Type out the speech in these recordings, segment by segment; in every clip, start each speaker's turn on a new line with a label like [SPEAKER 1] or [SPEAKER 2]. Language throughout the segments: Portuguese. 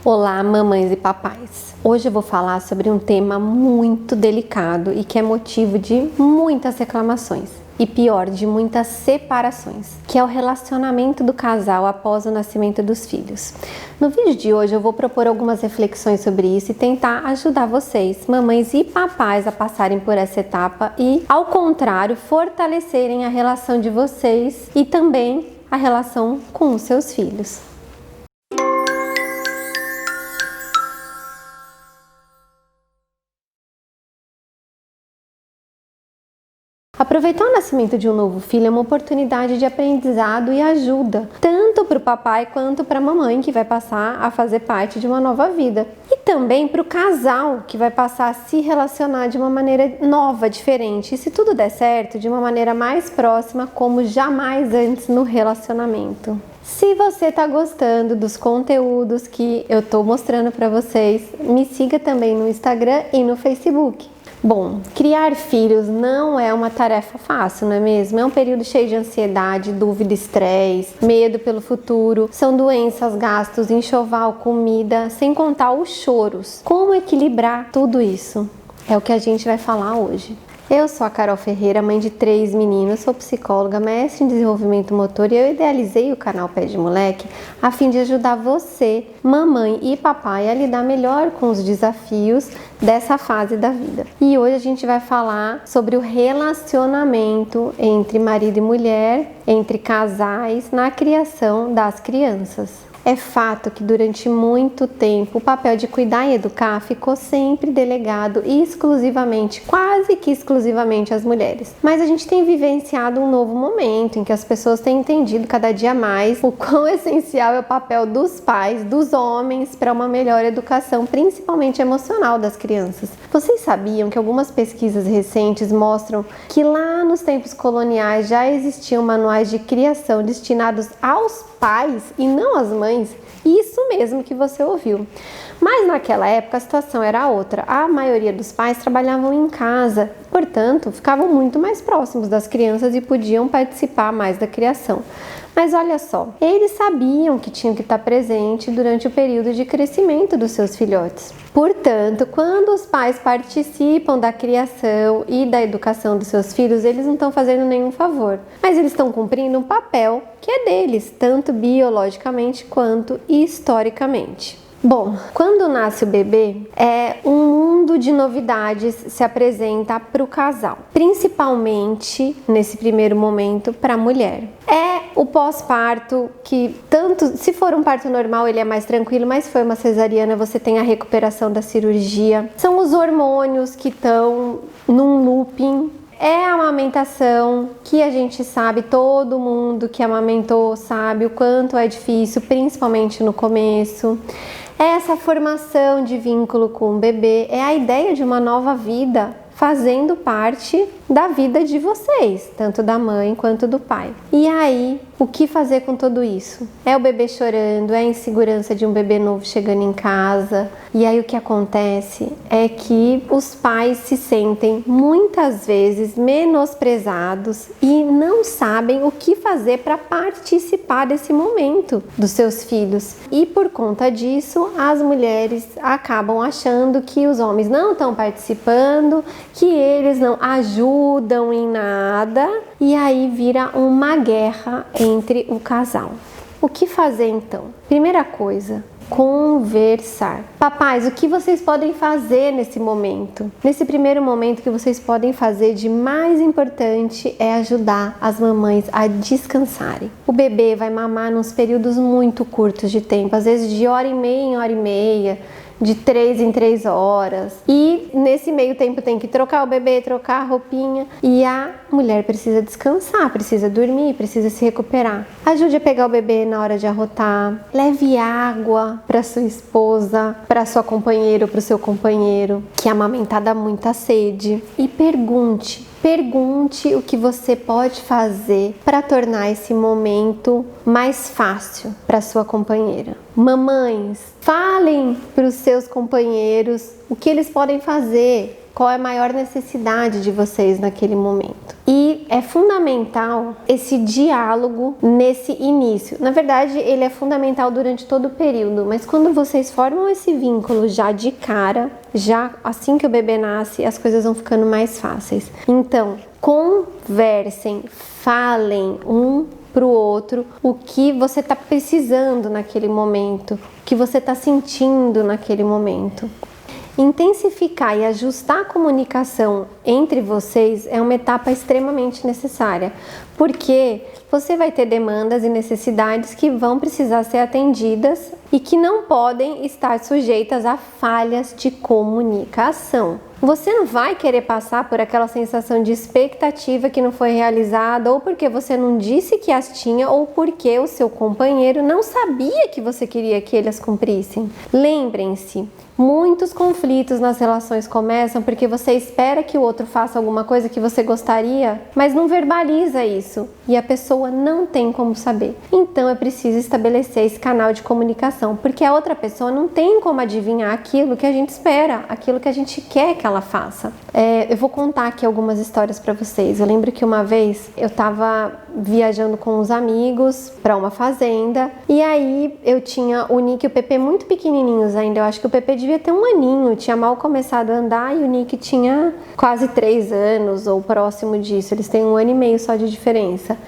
[SPEAKER 1] Olá, mamães e papais! Hoje eu vou falar sobre um tema muito delicado e que é motivo de muitas reclamações e pior, de muitas separações, que é o relacionamento do casal após o nascimento dos filhos. No vídeo de hoje eu vou propor algumas reflexões sobre isso e tentar ajudar vocês, mamães e papais, a passarem por essa etapa e, ao contrário, fortalecerem a relação de vocês e também a relação com os seus filhos. Aproveitar o nascimento de um novo filho é uma oportunidade de aprendizado e ajuda, tanto para o papai quanto para a mamãe, que vai passar a fazer parte de uma nova vida. E também para o casal, que vai passar a se relacionar de uma maneira nova, diferente. E se tudo der certo, de uma maneira mais próxima, como jamais antes no relacionamento. Se você está gostando dos conteúdos que eu estou mostrando para vocês, me siga também no Instagram e no Facebook. Bom, criar filhos não é uma tarefa fácil, não é mesmo? É um período cheio de ansiedade, dúvida, estresse, medo pelo futuro, são doenças, gastos, enxoval, comida, sem contar os choros. Como equilibrar tudo isso? É o que a gente vai falar hoje. Eu sou a Carol Ferreira, mãe de 3 meninos, sou psicóloga, mestre em desenvolvimento motor e eu idealizei o canal Pé de Moleque a fim de ajudar você, mamãe e papai, a lidar melhor com os desafios dessa fase da vida. E hoje a gente vai falar sobre o relacionamento entre marido e mulher, entre casais, na criação das crianças. É fato que durante muito tempo o papel de cuidar e educar ficou sempre delegado exclusivamente, quase que exclusivamente às mulheres. Mas a gente tem vivenciado um novo momento em que as pessoas têm entendido cada dia mais o quão essencial é o papel dos pais, dos homens, para uma melhor educação, principalmente emocional das crianças. Vocês sabiam que algumas pesquisas recentes mostram que lá nos tempos coloniais já existiam manuais de criação destinados aos pais e não às mães? Isso mesmo que você ouviu. Mas naquela época a situação era outra. A maioria dos pais trabalhavam em casa, portanto, ficavam muito mais próximos das crianças e podiam participar mais da criação. Mas olha só, eles sabiam que tinham que estar presentes durante o período de crescimento dos seus filhotes. Portanto, quando os pais participam da criação e da educação dos seus filhos, eles não estão fazendo nenhum favor, mas eles estão cumprindo um papel que é deles, tanto biologicamente quanto historicamente. Bom, quando nasce o bebê, um mundo de novidades se apresenta para o casal, principalmente nesse primeiro momento para a mulher. É o pós-parto que, tanto se for um parto normal ele é mais tranquilo, mas se for uma cesariana você tem a recuperação da cirurgia. São os hormônios que estão num looping. É a amamentação, que a gente sabe, todo mundo que amamentou sabe o quanto é difícil, principalmente no começo. É essa formação de vínculo com o bebê, é a ideia de uma nova vida fazendo parte da vida de vocês, tanto da mãe quanto do pai. E aí, o que fazer com tudo isso? É o bebê chorando, é a insegurança de um bebê novo chegando em casa. E aí o que acontece é que os pais se sentem muitas vezes menosprezados e não sabem o que fazer para participar desse momento dos seus filhos. E por conta disso, as mulheres acabam achando que os homens não estão participando, que eles não ajudam em nada, e aí vira uma guerra entre o casal. O que fazer então? Primeira coisa, conversar. Papais, o que vocês podem fazer nesse momento? Nesse primeiro momento, que vocês podem fazer de mais importante é ajudar as mamães a descansarem. O bebê vai mamar nos períodos muito curtos de tempo, às vezes de hora e meia em hora e meia, de 3 em 3 horas. E nesse meio tempo tem que trocar o bebê, trocar a roupinha. E a mulher precisa descansar, precisa dormir, precisa se recuperar. Ajude a pegar o bebê na hora de arrotar. Leve água para sua esposa, para sua companheira ou para o seu companheiro, que a amamentar dá muita sede. E pergunte o que você pode fazer para tornar esse momento mais fácil para sua companheira. Mamães, falem para os seus companheiros o que eles podem fazer, qual é a maior necessidade de vocês naquele momento. E é fundamental esse diálogo nesse início. Na verdade, ele é fundamental durante todo o período, mas quando vocês formam esse vínculo já de cara, já assim que o bebê nasce, as coisas vão ficando mais fáceis. Então, conversem, falem um pro outro o que você está precisando naquele momento, o que você está sentindo naquele momento. Intensificar e ajustar a comunicação entre vocês é uma etapa extremamente necessária, porque você vai ter demandas e necessidades que vão precisar ser atendidas e que não podem estar sujeitas a falhas de comunicação. Você não vai querer passar por aquela sensação de expectativa que não foi realizada, ou porque você não disse que as tinha, ou porque o seu companheiro não sabia que você queria que eles cumprissem. Lembrem-se, muitos conflitos nas relações começam porque você espera que o outro faça alguma coisa que você gostaria, mas não verbaliza isso e a pessoa não tem como saber. Então é preciso estabelecer esse canal de comunicação, porque a outra pessoa não tem como adivinhar aquilo que a gente espera, aquilo que a gente quer que ela faça. Eu vou contar aqui algumas histórias para vocês. Eu lembro que uma vez eu estava viajando com uns amigos para uma fazenda e aí eu tinha o Nick e o Pepe muito pequenininhos ainda. Eu acho que o Pepe devia ter 1 aninho, tinha mal começado a andar, e o Nick tinha quase 3 anos ou próximo disso. Eles têm 1 ano e meio só de diferença.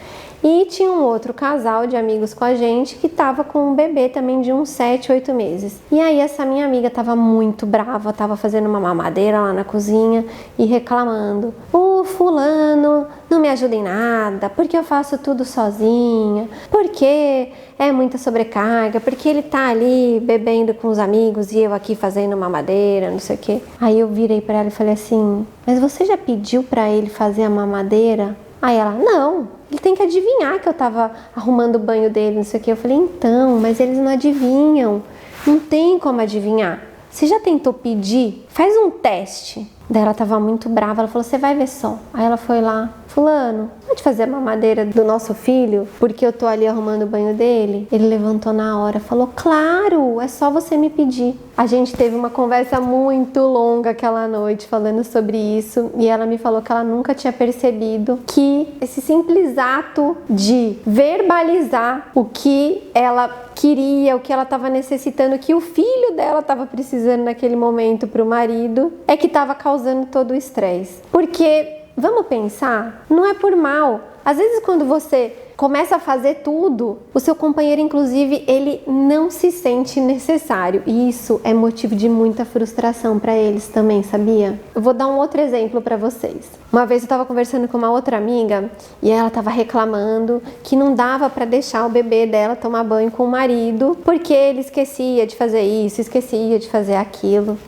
[SPEAKER 1] E tinha um outro casal de amigos com a gente que tava com um bebê também de uns 7, 8 meses. E aí essa minha amiga tava muito brava, tava fazendo uma mamadeira lá na cozinha e reclamando: o fulano não me ajuda em nada, porque eu faço tudo sozinha, porque é muita sobrecarga, porque ele tá ali bebendo com os amigos e eu aqui fazendo mamadeira, não sei o quê. Aí eu virei pra ela e falei assim: mas você já pediu pra ele fazer a mamadeira? Aí ela: não, ele tem que adivinhar que eu tava arrumando o banho dele, não sei o que. Eu falei: então, mas eles não adivinham, não tem como adivinhar. Você já tentou pedir? Faz um teste. Daí ela tava muito brava, ela falou: você vai ver só. Aí ela foi lá: fulano, pode fazer a mamadeira do nosso filho? Porque eu tô ali arrumando o banho dele. Ele levantou na hora, falou: claro, é só você me pedir. A gente teve uma conversa muito longa aquela noite falando sobre isso, e ela me falou que ela nunca tinha percebido que esse simples ato de verbalizar o que ela queria, o que ela estava necessitando, o que o filho dela estava precisando naquele momento para o marido, é que estava causando todo o estresse. Porque, vamos pensar, não é por mal. Às vezes quando você começa a fazer tudo, o seu companheiro, inclusive, ele não se sente necessário. E isso é motivo de muita frustração para eles também, sabia? Eu vou dar um outro exemplo para vocês. Uma vez eu estava conversando com uma outra amiga e ela estava reclamando que não dava para deixar o bebê dela tomar banho com o marido porque ele esquecia de fazer isso, esquecia de fazer aquilo.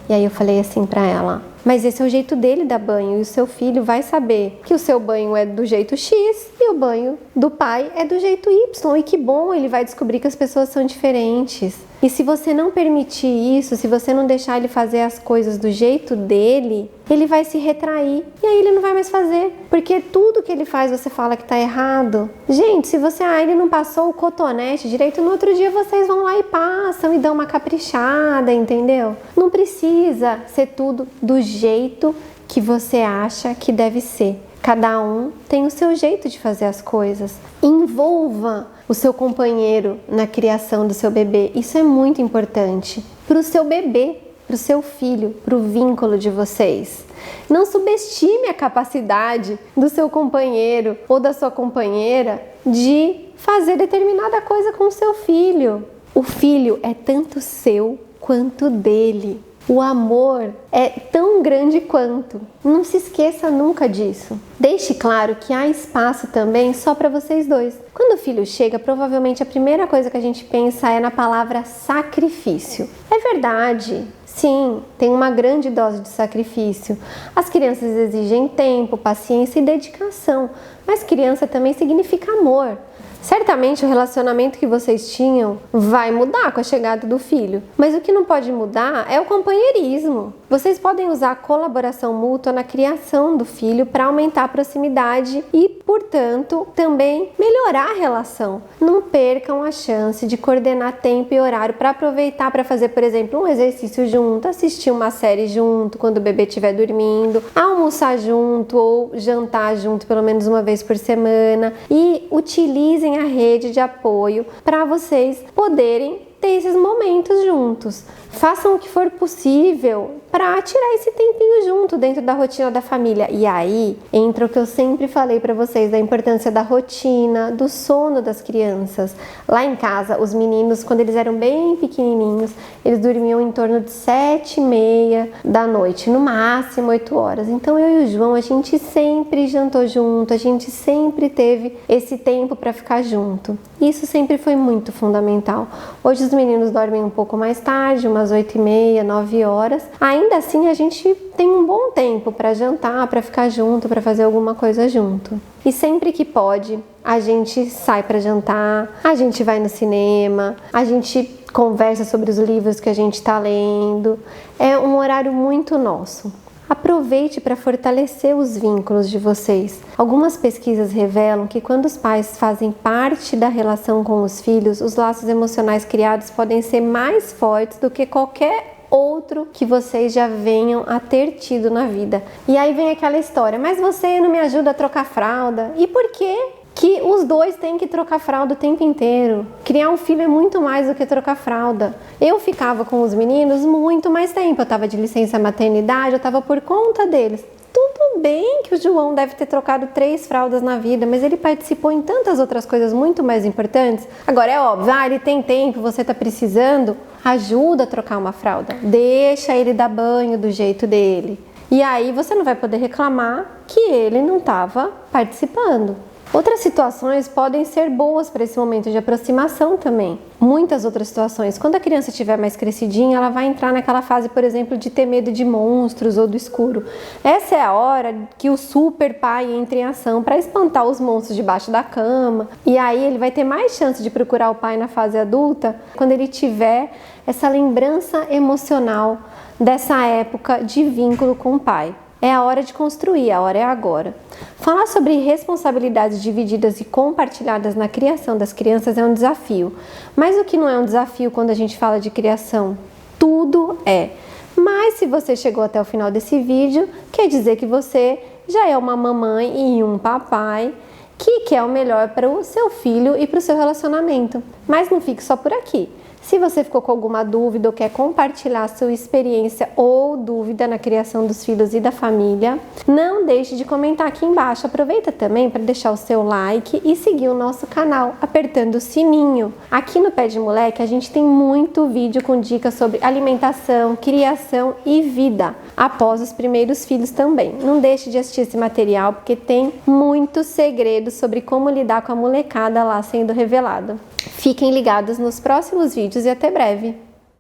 [SPEAKER 1] E aí eu falei assim para ela: mas esse é o jeito dele dar banho, e o seu filho vai saber que o seu banho é do jeito X e o banho do pai é do jeito Y. E que bom, ele vai descobrir que as pessoas são diferentes. E se você não permitir isso, se você não deixar ele fazer as coisas do jeito dele, ele vai se retrair e aí ele não vai mais fazer, porque tudo que ele faz você fala que tá errado. Gente, se você, ele não passou o cotonete direito, no outro dia vocês vão lá e passam e dão uma caprichada, entendeu? Não precisa ser tudo do jeito que você acha que deve ser. Cada um tem o seu jeito de fazer as coisas. Envolva o seu companheiro na criação do seu bebê. Isso é muito importante para o seu bebê, para o seu filho, para o vínculo de vocês. Não subestime a capacidade do seu companheiro ou da sua companheira de fazer determinada coisa com o seu filho. O filho é tanto seu quanto dele. O amor é tão grande quanto. Não se esqueça nunca disso. Deixe claro que há espaço também só para vocês dois. Quando o filho chega, provavelmente a primeira coisa que a gente pensa é na palavra sacrifício. É verdade. Sim, tem uma grande dose de sacrifício. As crianças exigem tempo, paciência e dedicação, mas criança também significa amor. Certamente o relacionamento que vocês tinham vai mudar com a chegada do filho, mas o que não pode mudar é o companheirismo. Vocês podem usar a colaboração mútua na criação do filho para aumentar a proximidade e, portanto, também melhorar a relação. Não percam a chance de coordenar tempo e horário para aproveitar para fazer, por exemplo, um exercício junto, assistir uma série junto quando o bebê estiver dormindo, almoçar junto ou jantar junto pelo menos uma vez por semana, e utilizem a rede de apoio para vocês poderem ter esses momentos juntos. Façam o que for possível para tirar esse tempinho junto dentro da rotina da família. E aí entra o que eu sempre falei para vocês da importância da rotina, do sono das crianças. Lá em casa, os meninos, quando eles eram bem pequenininhos, eles dormiam em torno de 7h30 da noite, no máximo 8 horas. Então eu e o João, a gente sempre jantou junto, a gente sempre teve esse tempo para ficar junto. Isso sempre foi muito fundamental. Hoje os meninos dormem um pouco mais tarde, umas 8h30, 9 horas. Ainda assim, a gente tem um bom tempo para jantar, para ficar junto, para fazer alguma coisa junto. E sempre que pode, a gente sai para jantar, a gente vai no cinema, a gente conversa sobre os livros que a gente está lendo. É um horário muito nosso. Aproveite para fortalecer os vínculos de vocês. Algumas pesquisas revelam que quando os pais fazem parte da relação com os filhos, os laços emocionais criados podem ser mais fortes do que qualquer outro que vocês já venham a ter tido na vida. E aí vem aquela história, mas você não me ajuda a trocar fralda? E por quê? Que os dois têm que trocar fralda o tempo inteiro. Criar um filho é muito mais do que trocar fralda. Eu ficava com os meninos muito mais tempo. Eu estava de licença maternidade, eu estava por conta deles. Tudo bem que o João deve ter trocado 3 fraldas na vida, mas ele participou em tantas outras coisas muito mais importantes. Agora é óbvio, ele tem tempo, você está precisando, ajuda a trocar uma fralda. Deixa ele dar banho do jeito dele. E aí você não vai poder reclamar que ele não estava participando. Outras situações podem ser boas para esse momento de aproximação também. Muitas outras situações, quando a criança estiver mais crescidinha, ela vai entrar naquela fase, por exemplo, de ter medo de monstros ou do escuro. Essa é a hora que o super pai entra em ação para espantar os monstros debaixo da cama. E aí ele vai ter mais chance de procurar o pai na fase adulta quando ele tiver essa lembrança emocional dessa época de vínculo com o pai. É a hora de construir, a hora é agora. Falar sobre responsabilidades divididas e compartilhadas na criação das crianças é um desafio. Mas o que não é um desafio quando a gente fala de criação? Tudo é. Mas se você chegou até o final desse vídeo, quer dizer que você já é uma mamãe e um papai que quer o melhor para o seu filho e para o seu relacionamento. Mas não fique só por aqui. Se você ficou com alguma dúvida ou quer compartilhar sua experiência ou dúvida na criação dos filhos e da família, não deixe de comentar aqui embaixo. Aproveita também para deixar o seu like e seguir o nosso canal, apertando o sininho. Aqui no Pé de Moleque a gente tem muito vídeo com dicas sobre alimentação, criação e vida, após os primeiros filhos também. Não deixe de assistir esse material porque tem muitos segredos sobre como lidar com a molecada lá sendo revelado. Fiquem ligados nos próximos vídeos e até breve!